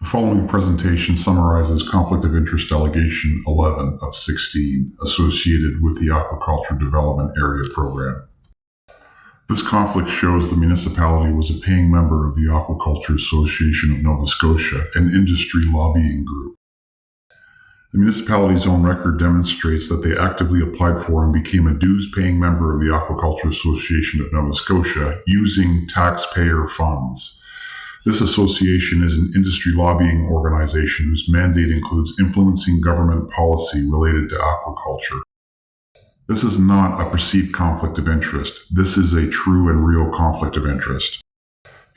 The following presentation summarizes Conflict of Interest Allegation 11 of 16 associated with the Aquaculture Development Area program. This conflict shows the municipality was a paying member of the Aquaculture Association of Nova Scotia, an industry lobbying group. The municipality's own record demonstrates that they actively applied for and became a dues-paying member of the Aquaculture Association of Nova Scotia using taxpayer funds. This association is an industry lobbying organization whose mandate includes influencing government policy related to aquaculture. This is not a perceived conflict of interest. This is a true and real conflict of interest.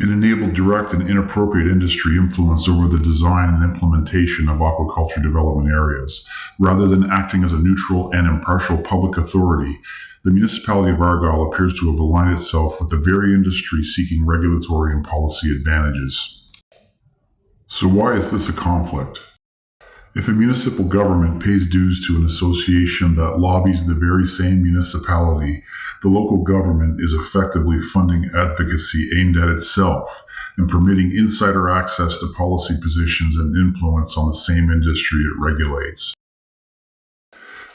It enabled direct and inappropriate industry influence over the design and implementation of aquaculture development areas. Rather than acting as a neutral and impartial public authority, the municipality of Argyle appears to have aligned itself with the very industry seeking regulatory and policy advantages. So why is this a conflict? If a municipal government pays dues to an association that lobbies the very same municipality, the local government is effectively funding advocacy aimed at itself and permitting insider access to policy positions and influence on the same industry it regulates.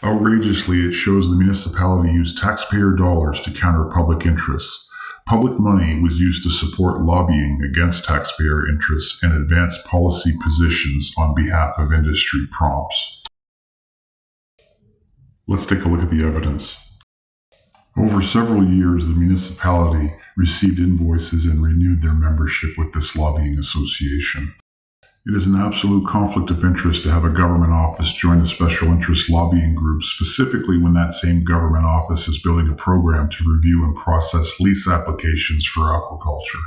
Outrageously, it shows the municipality used taxpayer dollars to counter public interests. Public money was used to support lobbying against taxpayer interests and advance policy positions on behalf of industry prompts. Let's take a look at the evidence. Over several years, the municipality received invoices and renewed their membership with this lobbying association. It is an absolute conflict of interest to have a government office join a special interest lobbying group, specifically when that same government office is building a program to review and process lease applications for aquaculture.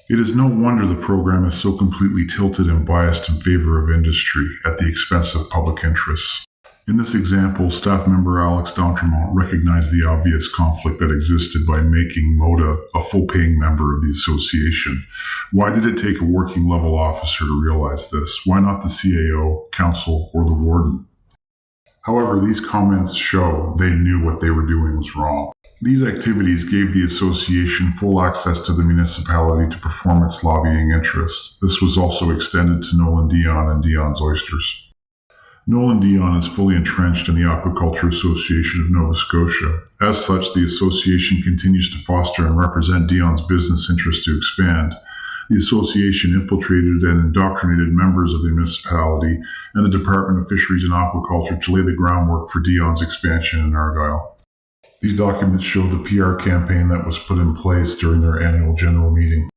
It is no wonder the program is so completely tilted and biased in favor of industry at the expense of public interests. In this example, staff member Alex D'Entremont recognized the obvious conflict that existed by making MoDA a full-paying member of the association. Why did it take a working-level officer to realize this? Why not the CAO, council, or the warden? However, these comments show they knew what they were doing was wrong. These activities gave the association full access to the municipality to perform its lobbying interests. This was also extended to Nolan Dion and Dion's Oysters. Nolan Dion is fully entrenched in the Aquaculture Association of Nova Scotia. As such, the association continues to foster and represent Dion's business interests to expand. The association infiltrated and indoctrinated members of the municipality and the Department of Fisheries and Aquaculture to lay the groundwork for Dion's expansion in Argyle. These documents show the PR campaign that was put in place during their annual general meeting.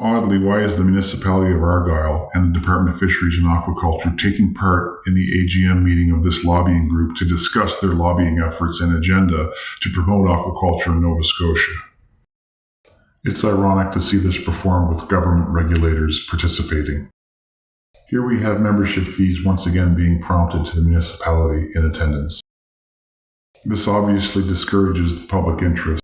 Oddly, why is the municipality of Argyle and the Department of Fisheries and Aquaculture taking part in the AGM meeting of this lobbying group to discuss their lobbying efforts and agenda to promote aquaculture in Nova Scotia? It's ironic to see this performed with government regulators participating. Here we have membership fees once again being prompted to the municipality in attendance. This obviously discourages the public interest.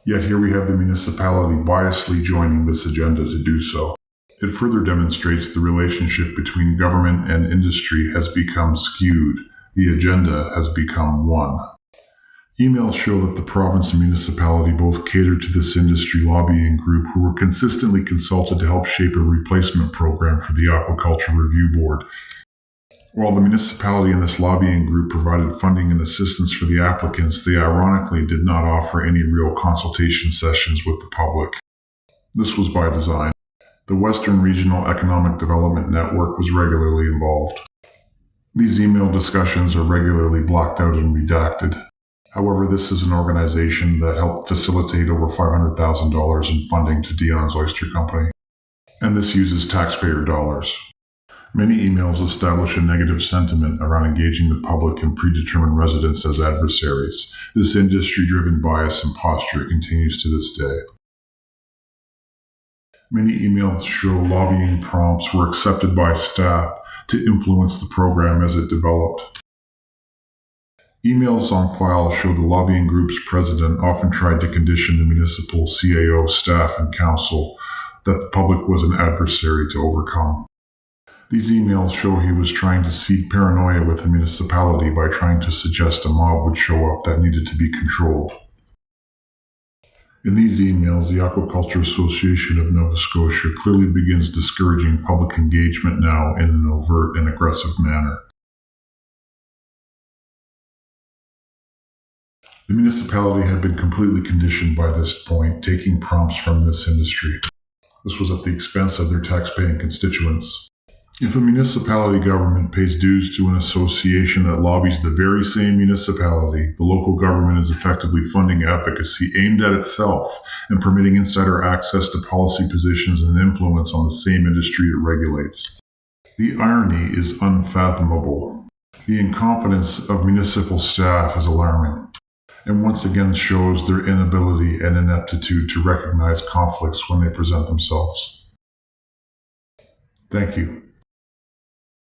Yet here we have the municipality biasly joining this agenda to do so. It further demonstrates the relationship between government and industry has become skewed. The agenda has become one. Emails show that the province and municipality both catered to this industry lobbying group who were consistently consulted to help shape a replacement program for the Aquaculture Review Board. While the municipality and this lobbying group provided funding and assistance for the applicants, they ironically did not offer any real consultation sessions with the public. This was by design. The Western Regional Economic Development Network was regularly involved. These email discussions are regularly blacked out and redacted. However, this is an organization that helped facilitate over $500,000 in funding to Dion's Oyster Company, and this uses taxpayer dollars. Many emails establish a negative sentiment around engaging the public and predetermined residents as adversaries. This industry-driven bias and posture continues to this day. Many emails show lobbying prompts were accepted by staff to influence the program as it developed. Emails on file show the lobbying group's president often tried to condition the municipal CAO staff and council that the public was an adversary to overcome. These emails show he was trying to seed paranoia with the municipality by trying to suggest a mob would show up that needed to be controlled. In these emails, the Aquaculture Association of Nova Scotia clearly begins discouraging public engagement now in an overt and aggressive manner. The municipality had been completely conditioned by this point, taking prompts from this industry. This was at the expense of their taxpaying constituents. If a municipality government pays dues to an association that lobbies the very same municipality, the local government is effectively funding advocacy aimed at itself and permitting insider access to policy positions and influence on the same industry it regulates. The irony is unfathomable. The incompetence of municipal staff is alarming, and once again shows their inability and ineptitude to recognize conflicts when they present themselves. Thank you.